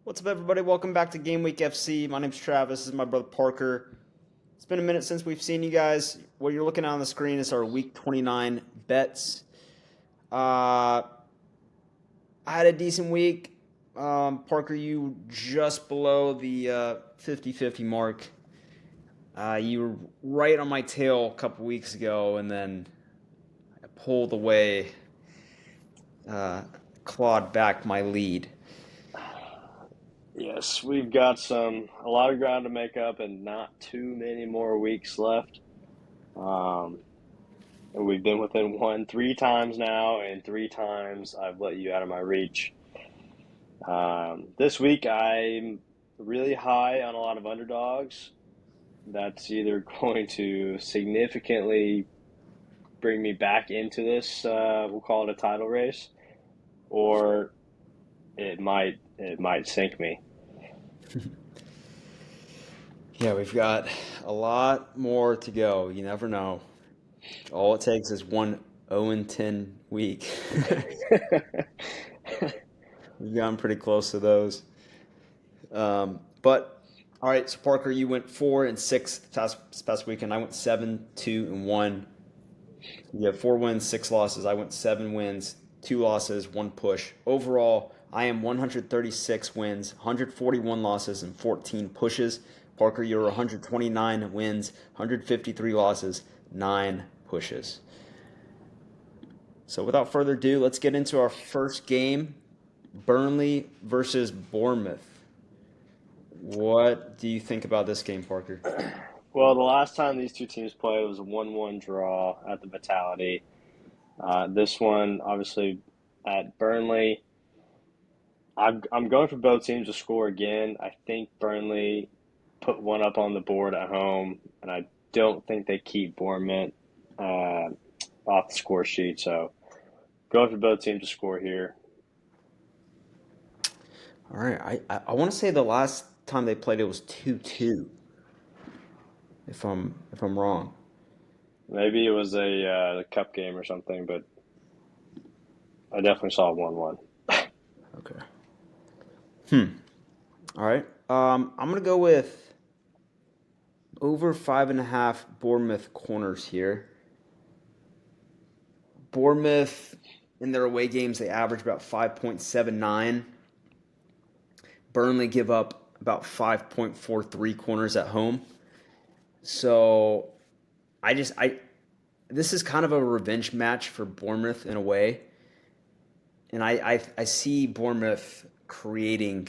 What's up, everybody? Welcome back to Game Week FC. My name's Travis. This is my brother Parker. It's been a minute since we've seen you guys. What you're looking at on the screen is our Week 29 bets. I had a decent week. Parker, you just below the 50-50 mark. You were right on my tail a couple weeks ago, and then I pulled away, clawed back my lead. Yes, we've got a lot of ground to make up and not too many more weeks left. And we've been within one 3 times now, and 3 times I've let you out of my reach. This week I'm really high on a lot of underdogs. That's either going to significantly bring me back into this, we'll call it a title race, or it might sink me. Yeah, we've got a lot more to go. You never know. All it takes is one 0-10 week. We've gotten pretty close to those. But all right, so Parker, you went 4-6 this past weekend. I went 7-2-1. You have 4 wins, 6 losses. I went 7 wins, 2 losses, 1 push. Overall, I am 136 wins, 141 losses, and 14 pushes. Parker, you're 129 wins, 153 losses, 9 pushes. So without further ado, let's get into our first game, Burnley versus Bournemouth. What do you think about this game, Parker? Well, the last time these two teams played was a 1-1 draw at the Vitality. This one, obviously, at Burnley. I'm going for both teams to score again. I think Burnley put one up on the board at home, and I don't think they keep Bournemouth off the score sheet. So going for both teams to score here. All right, I want to say the last time they played it was 2-2. If I'm wrong. Maybe it was a cup game or something, but I definitely saw 1-1. Okay. All right. I'm gonna go with over 5.5 Bournemouth corners here. Bournemouth in their away games they average about 5.79. Burnley give up about 5.43 corners at home. So this is kind of a revenge match for Bournemouth in a way. And I see Bournemouth creating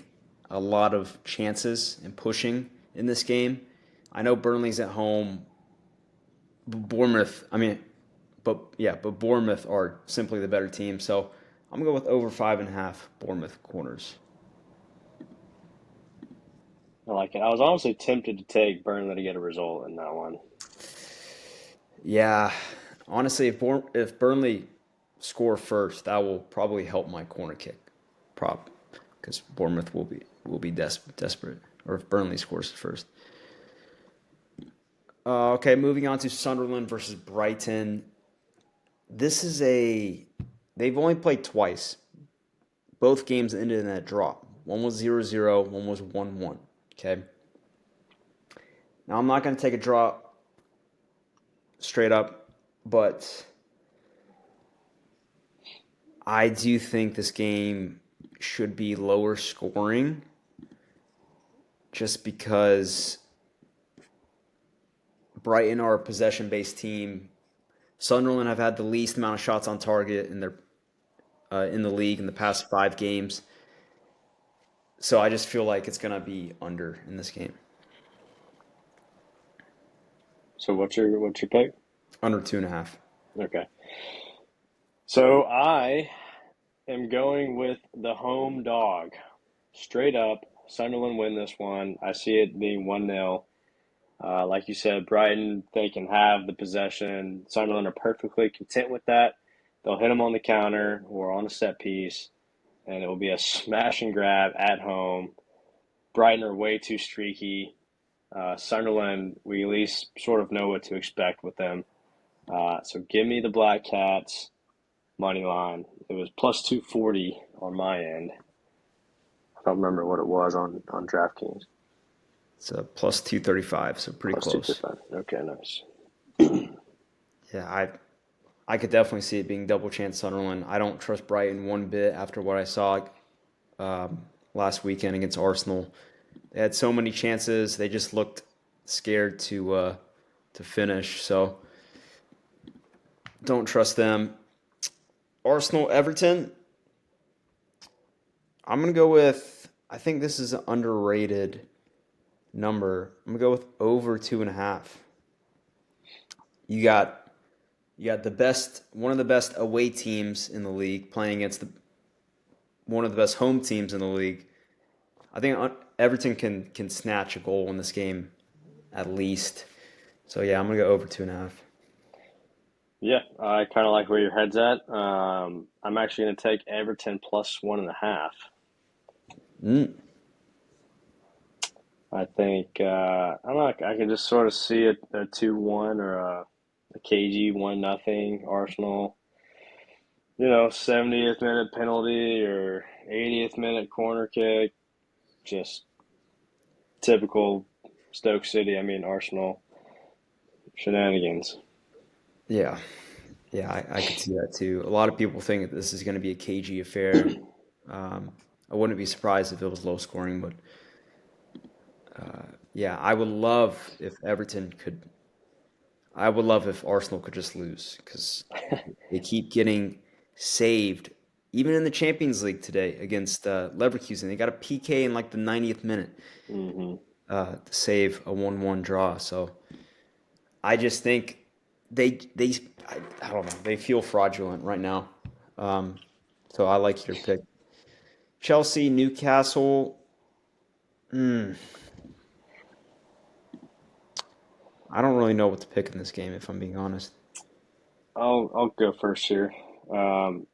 a lot of chances and pushing in this game. I know Burnley's at home. But Bournemouth are simply the better team. So I'm going to go with over 5.5 Bournemouth corners. I like it. I was honestly tempted to take Burnley to get a result in that one. Yeah, honestly, if Burnley score first, that will probably help my corner kick prop because Bournemouth will be desperate, or if Burnley scores first. Okay, moving on to Sunderland versus Brighton. They've only played twice. Both games ended in a draw. One was 0-0, one was 1-1. Okay. Now I'm not going to take a draw straight up, but I do think this game should be lower scoring just because Brighton are a possession-based team. Sunderland have had the least amount of shots on target in the league in the past 5 games. So I just feel like it's going to be under in this game. So what's your pick? Under 2.5. Okay. So I am going with the home dog. Straight up, Sunderland win this one. I see it being 1-0. Like you said, Brighton, they can have the possession. Sunderland are perfectly content with that. They'll hit them on the counter or on a set piece, and it will be a smash and grab at home. Brighton are way too streaky. Sunderland, we at least sort of know what to expect with them. So give me the Black Cats. money line. It was plus 240 on my end. I don't remember what it was on DraftKings. It's a plus 235, so pretty Plus close. 235. Okay, nice. Yeah, I could definitely see it being double chance Sunderland. I don't trust Brighton one bit after what I saw um, last weekend against Arsenal. They had so many chances. They just looked scared to finish. So don't trust them. Arsenal, Everton. I'm gonna go with. I think this is an underrated number. I'm gonna go with over 2.5. You got the best, one of the best away teams in the league playing against one of the best home teams in the league. I think Everton can snatch a goal in this game at least. So yeah, I'm gonna go over 2.5. Yeah, I kind of like where your head's at. I'm actually going to take Everton plus 1.5. Mm, I think I'm not. I can just sort of see a 2-1 or a KG 1-0 Arsenal. 70th minute penalty or 80th minute corner kick. Just typical Stoke City. I mean Arsenal shenanigans. yeah, yeah, I could see that too. A lot of people think that this is going to be a cagey affair. Um, I wouldn't be surprised if it was low scoring, but yeah, I would love if Everton could. I would love if Arsenal could just lose because they keep getting saved. Even in the Champions League today against Leverkusen, they got a PK in like the 90th minute Hmm. to save a 1-1 draw. So I just think they I don't know, they feel fraudulent right now. Um, so I like your pick. Chelsea, Newcastle. Mm, I don't really know what to pick in this game if I'm being honest. I'll go first here. Um,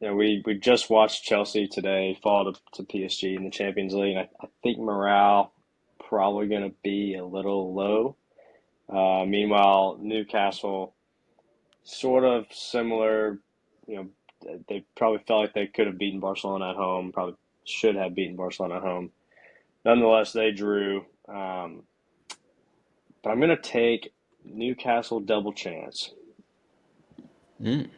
we just watched Chelsea today fall to PSG in the Champions League. And I think morale probably going to be a little low. Meanwhile, Newcastle sort of similar. You they probably felt like they could have beaten Barcelona at home. Probably should have beaten Barcelona at home. Nonetheless, they drew. But I'm going to take Newcastle double chance. Mm,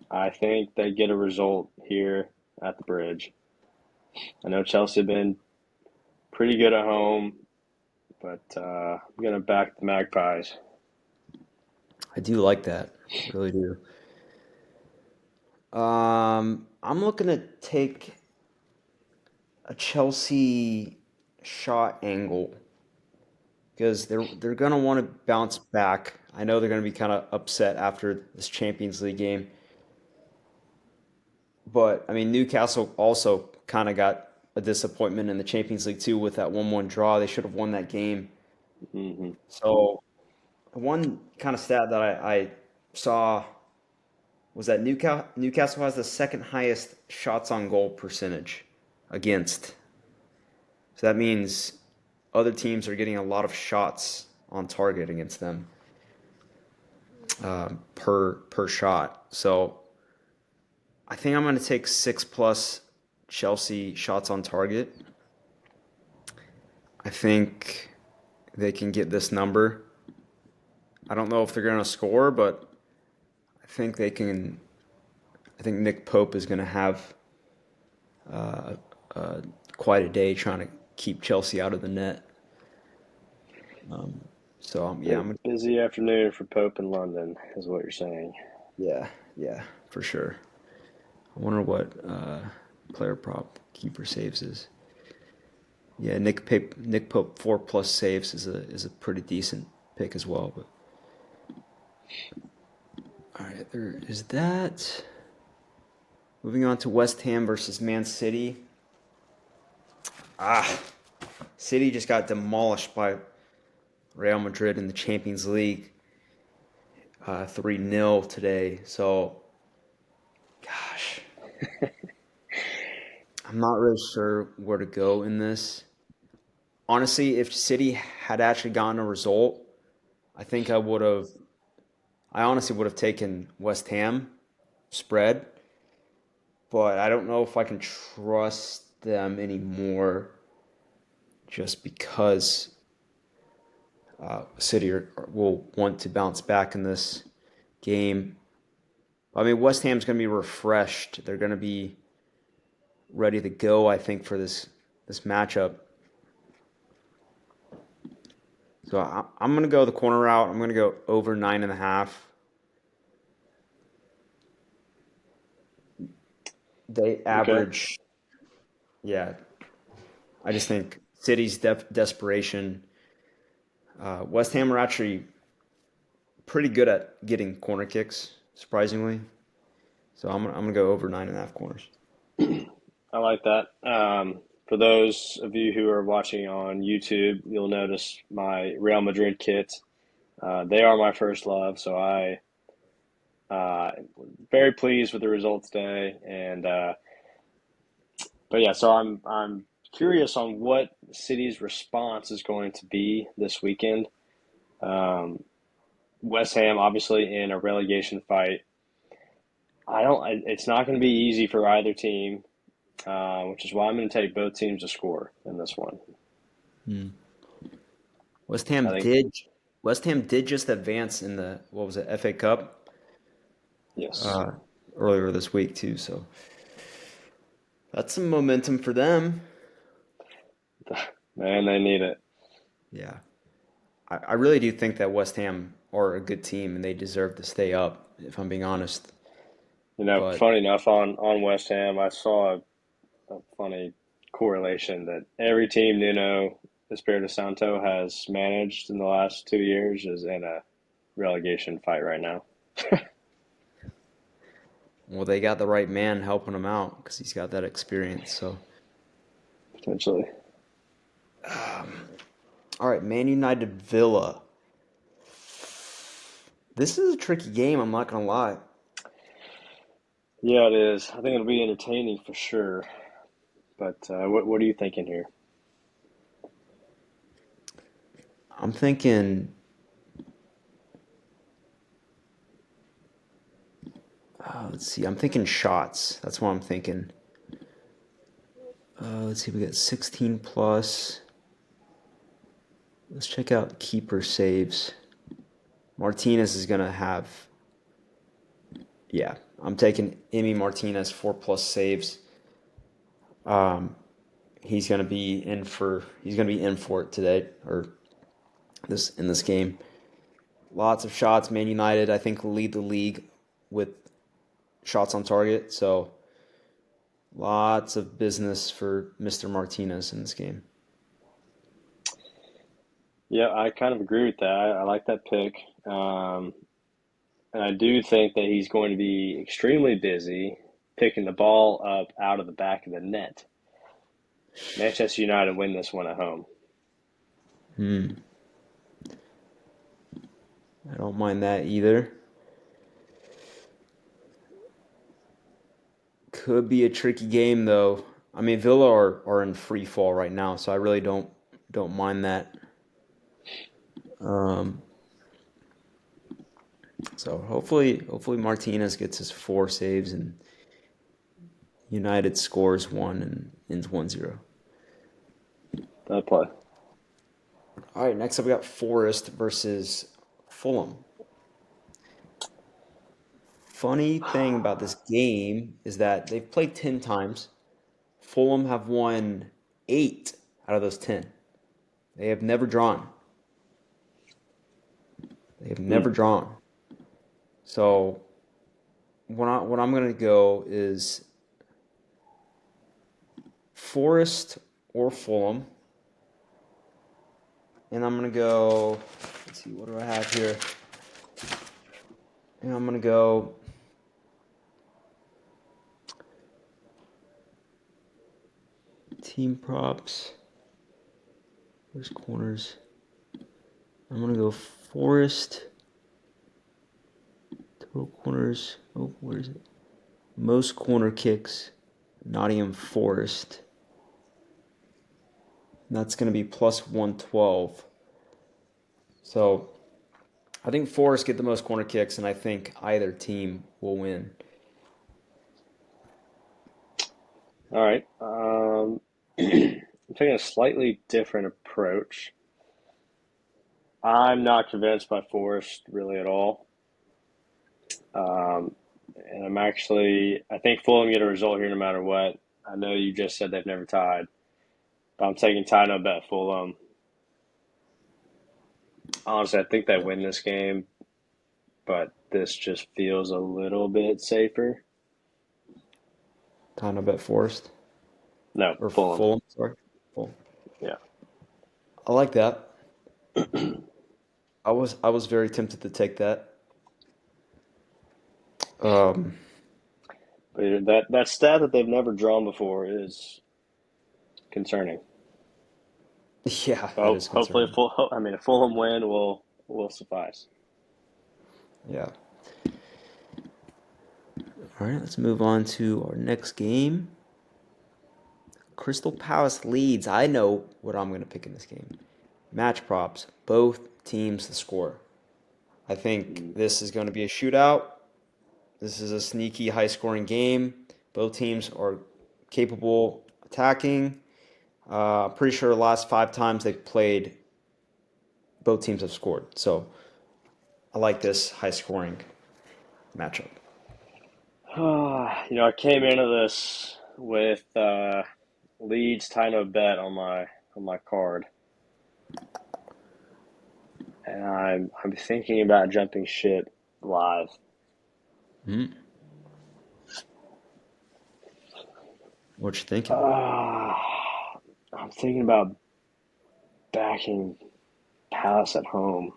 I think they get a result here at the bridge. I know Chelsea have been pretty good at home, but I'm going to back the Magpies. I do like that. I really do. I'm looking to take a Chelsea shot angle because they're gonna want to bounce back. I know they're gonna be kind of upset after this Champions League game, but I mean Newcastle also kind of got a disappointment in the Champions League too with that 1-1 draw. They should have won that game. Hmm. So one kind of stat that I saw was that Newcastle has the second highest shots on goal percentage against. So that means other teams are getting a lot of shots on target against them per shot. So I think I'm going to take 6+ Chelsea shots on target. I think they can get this number. I don't know if they're going to score, but I think they can. I think Nick Pope is going to have uh, uh, quite a day trying to keep Chelsea out of the net. So yeah, Busy afternoon for Pope in London, is what you're saying. yeah, yeah, for sure. I wonder what player prop keeper saves is. Yeah, Nick Pope 4+ saves is a pretty decent pick as well. But all right, there is that. Moving on to West Ham versus Man City. Ah, City just got demolished by Real Madrid in the Champions League, 3-0 today. So, gosh, I'm not really sure where to go in this. Honestly, if City had actually gotten a result, I think I would have. I honestly would have taken West Ham, spread, but I don't know if I can trust them anymore just because will want to bounce back in this game. I mean, West Ham's going to be refreshed. They're going to be ready to go, I think, for this matchup. So I'm going to go the corner route. I'm going to go over 9.5. They Okay. average, yeah. I just think City's desperation. West Ham are actually pretty good at getting corner kicks, surprisingly. So I'm gonna go over 9.5 corners. I like that. For those of you who are watching on YouTube, you'll notice my Real Madrid kit. They are my first love, so I very pleased with the result today. And but yeah, so I'm curious on what City's response is going to be this weekend. Um, West Ham obviously in a relegation fight. It's not going to be easy for either team, which is why I'm going to take both teams to score in this one. Hmm. West I Ham think did West Ham did just advance in the what was it FA Cup yes, uh, earlier this week too. So that's some momentum for them. man, they need it. Yeah, I really do think that West Ham are a good team and they deserve to stay up. If I'm being honest, but Funny enough, on West Ham, I saw a funny correlation that every team Nuno Espirito Santo has managed in the last 2 years is in a relegation fight right now. well, they got the right man helping them out because he's got that experience. So, Potentially. all right, Man United Villa. This is a tricky game. I'm not gonna lie. Yeah, it is. I think it'll be entertaining for sure. But what are you thinking here? I'm thinking. Let's see. I'm thinking shots. That's what I'm thinking. Let's see. We got 16 plus. Let's check out keeper saves. Martinez is gonna have. Yeah, I'm taking Emi Martinez 4+ saves. Um, he's gonna be in for it today or this game. Lots of shots. Man United, I think, lead the league with shots on target. So lots of business for Mr. Martinez in this game. Yeah, I kind of agree with that. I like that pick. And I do think that he's going to be extremely busy picking the ball up out of the back of the net. Manchester United win this one at home. Hmm. I don't mind that either. Could be a tricky game though. I mean, Villa are in free fall right now, so I really don't mind that. Um, so hopefully Martinez gets his 4 saves and United scores one and ends 1-0. That play. All right, next up we got Forest versus Fulham. Funny thing about this game is that they've played 10 times. Fulham have won 8 out of those 10. They have never drawn. They have Hmm. never drawn. So what I'm going to go is Forest or Fulham. And I'm going to go, let's see, what do I have here? And I'm going to go team props. Where's corners? I'm going to go Forest. Total corners. Oh, where is it? Most corner kicks. Nottingham Forest. And that's going to be plus 112. So I think Forest get the most corner kicks, and I think either team will win. All right. I'm taking a slightly different approach. I'm not convinced by Forest really at all. Um, and I think Fulham get a result here no matter what. I know you just said they've never tied, but I'm taking tie no bet Fulham. Honestly, I think they win this game, but this just feels a little bit safer. Kind of bet Forest No, or Fulham. Fulham. Sorry, Fulham. Yeah. I like that. I was very tempted to take that. Um, But that stat that they've never drawn before is concerning. yeah, that So is hopefully, concerning. a Fulham win will suffice. Yeah. All right, let's move on to our next game. Crystal Palace leads. I know what I'm going to pick in this game. Match props. Both teams to score. I think Mm. this is going to be a shootout. This is a sneaky, high scoring game. Both teams are capable attacking. Pretty sure the last 5 times they've played, both teams have scored. So I like this high scoring matchup. I came into this with Leeds tie no bet on my card, and I'm thinking about jumping shit live. Mm. What you thinking? Uh, I'm thinking about backing Palace at home.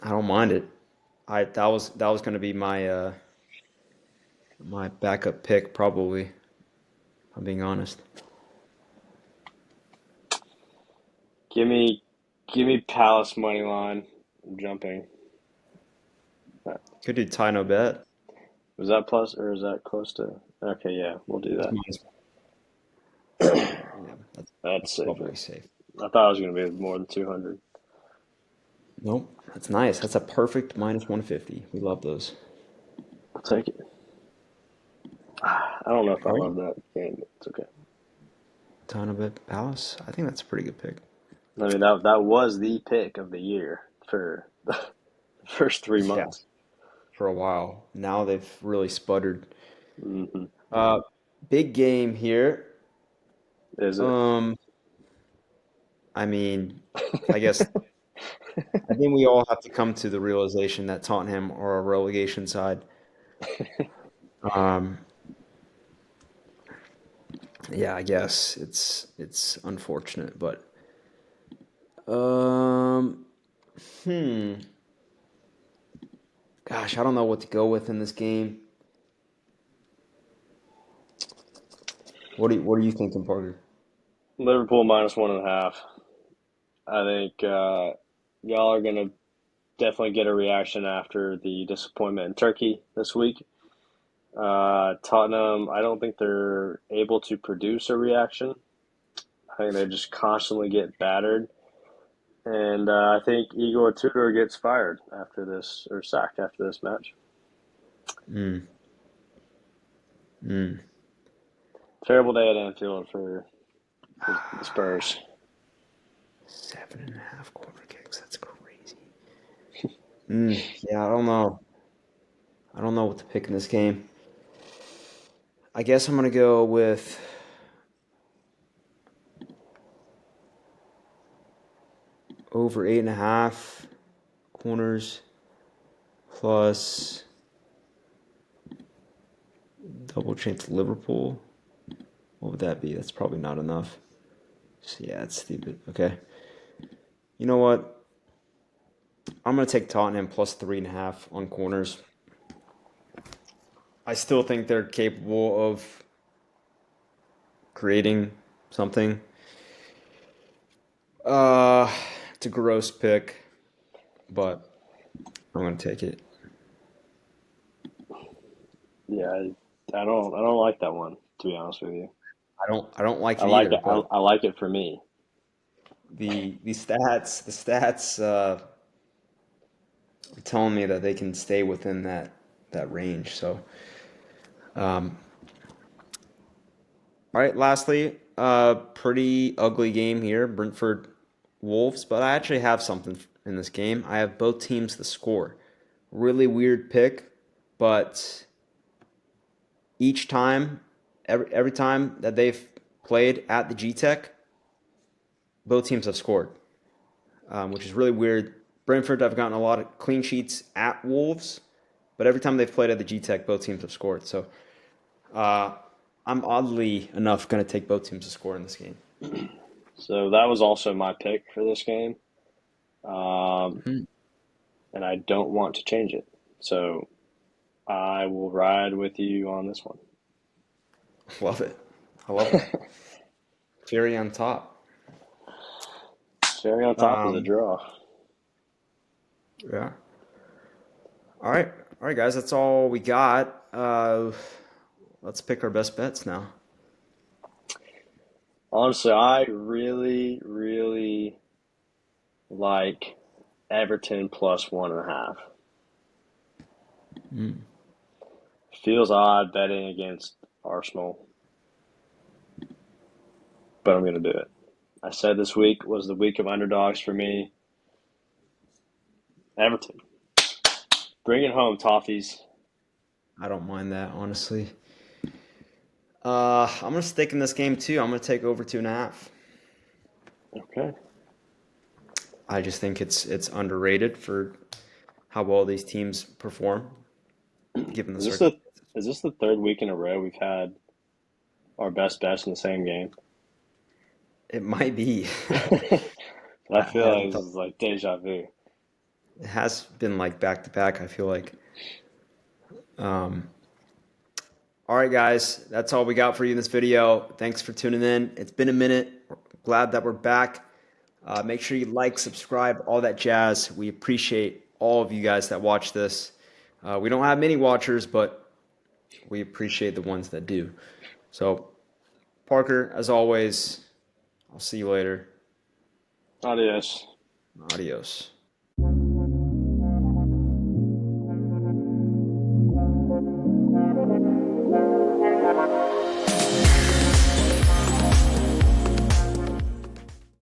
I don't mind it. I that was going to be my backup pick probably. If I'm being honest. Give me give me Palace money line. I'm jumping. Could do tie no bet. Was that plus or is that close to? Okay, yeah, we'll do That's that. minus. Yeah, That's that's safer. probably safe. I thought it was going to be more than 200. Nope, that's nice. That's a perfect minus 150. We love those. I'll take it. I don't know if I All love right, that game, but it's okay. tie no bet Palace. I think that's a pretty good pick. I mean, that was the pick of the year for the first three Yeah, months. for a while. Now they've really sputtered. Hmm. Uh, big game here. Is it? Um, I mean, I guess I think we all have to come to the realization that Tottenham are a relegation side. Um, yeah, I guess it's unfortunate, but um, hmm, gosh, I don't know what to go with in this game. What are you thinking, Parker? Liverpool minus 1.5. I think y'all are going to definitely get a reaction after the disappointment in Turkey this week. Tottenham, I don't think they're able to produce a reaction. I think they just constantly get battered. And I think Igor Tudor gets fired after this, or sacked after this match. Mm, mm. Terrible day at Anfield for the Spurs. 7.5 corner kicks. That's crazy. Yeah, I don't know. I don't know what to pick in this game. I guess I'm gonna go with over 8.5 corners plus double chance Liverpool. What would that be? That's probably not enough. So, yeah, it's stupid. Okay. You know what? I'm gonna take Tottenham plus 3.5 on corners. I still think they're capable of creating something. Uh, it's a gross pick, but I'm gonna take it. Yeah, I don't like that one, to be honest with you. I don't like I it like either, it. but I like it for me. the stats are telling me that they can stay within that that range. So, um, all right. Lastly, pretty ugly game here, Brentford Wolves. But I actually have something in this game. I have both teams to score. Really weird pick, but each time, every time that they've played at the G Tech, both teams have scored, which is really weird. Brentford have gotten a lot of clean sheets at Wolves, but every time they've played at the G Tech, both teams have scored. So uh, I'm oddly enough going to take both teams to score in this game. So that was also my pick for this game, um, Mhm. and I don't want to change it. So I will ride with you on this one. Love it. I love it. Cherry on top. Cherry on top is a Um, draw. yeah. All right, guys. That's all we got. Let's pick our best bets now. Honestly, I really, really like Everton plus 1.5. Mm. Feels odd betting against Arsenal, but I'm going to do it. I said this week was the week of underdogs for me. Everton. Bring it home, Toffees. I don't mind that, honestly. I'm gonna stick in this game too. I'm gonna take over 2.5. Okay. I just think it's underrated for how well these teams perform, given the Is this the circumstances. is this the third week in a row we've had our best bets in the same game? It might be. I I feel like haven't this thought. is like deja vu. It has been like back to back. I feel like. Um, all right, guys, that's all we got for you in this video. Thanks for tuning in. It's been a minute. We're glad that we're back. Make sure you like, subscribe, all that jazz. We appreciate all of you guys that watch this. We don't have many watchers, but we appreciate the ones that do. So, Parker, as always, I'll see you later. Adios. Adios.